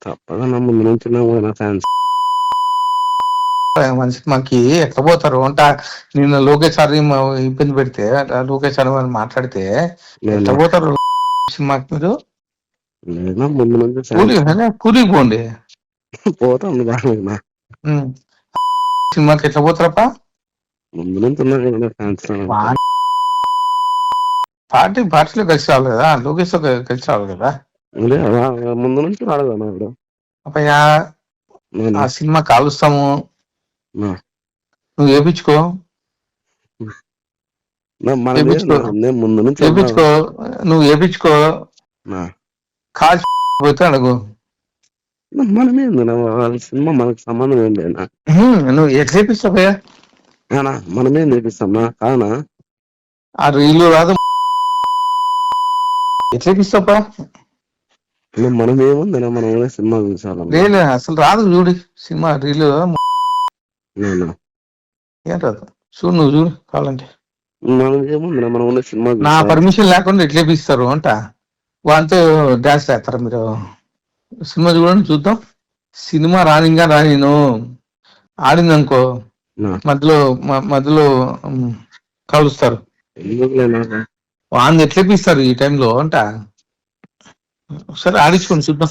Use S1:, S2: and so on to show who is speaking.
S1: తప్పదన్న ముందు నుంచి నా ఫ్యాన్స్
S2: మనిషి మాకి ఎట్లా పోతారు అంట. నిన్న లోకేష్ సార్ ఇబ్బంది పెడితే లోకేష్ సార్ మాట్లాడితే ఎట్లా పోతారు సినిమాకి మీరు?
S1: లేదా ముందు నుంచి
S2: కూలికి పోండి.
S1: పోతాం
S2: సినిమాకి ఎట్లా పోతారప్ప?
S1: ముందు నుంచి ఉన్నారు ఫ్యాన్స్.
S2: పార్టీలో కలిసి రావాలి కదా, లోకేష్ కలిసి రావాలి కదా.
S1: ముందు నుంచి రాడు కదా ఇప్పుడు.
S2: అప్పయ్యా ఆ సినిమా కాలుస్తాము, నువ్వు వేపించుకో.
S1: ముందు నుంచి
S2: వేపించుకో, నువ్వు వేపించుకో. కాల్చి పోతే అడుగు.
S1: మనమేంది సినిమా మనకు సంబంధం ఏం లేదా?
S2: నువ్వు ఎట్లా వేపిస్తావయ్యా?
S1: మనమేం వేపిస్తామా కానా?
S2: ఆ రీలు రాదు, ఎట్లా వేపిస్తావా?
S1: మనం ఏముంది మనం సినిమా చూసాను.
S2: లేదు అసలు రాదు, చూడు సినిమా రీలు ఏం రాదు. చూడు, నువ్వు చూడు కావాలంటే.
S1: మనం ఏముంది మనం సినిమా
S2: నా పర్మిషన్ లేకుండా ఎట్లా వేపిస్తారు అంట. వాళ్ళతో డాన్స్ చేస్తారా మీరు? సినిమా చూడండి, చూద్దాం. సినిమా రానిగా రానిను ఆడిందనుకో మధ్యలో కలుస్తారు. వాడిని ఎట్లా వేపిస్తారు ఈ టైంలో అంట. సరే ఆడించుకోండి, చూద్దాం.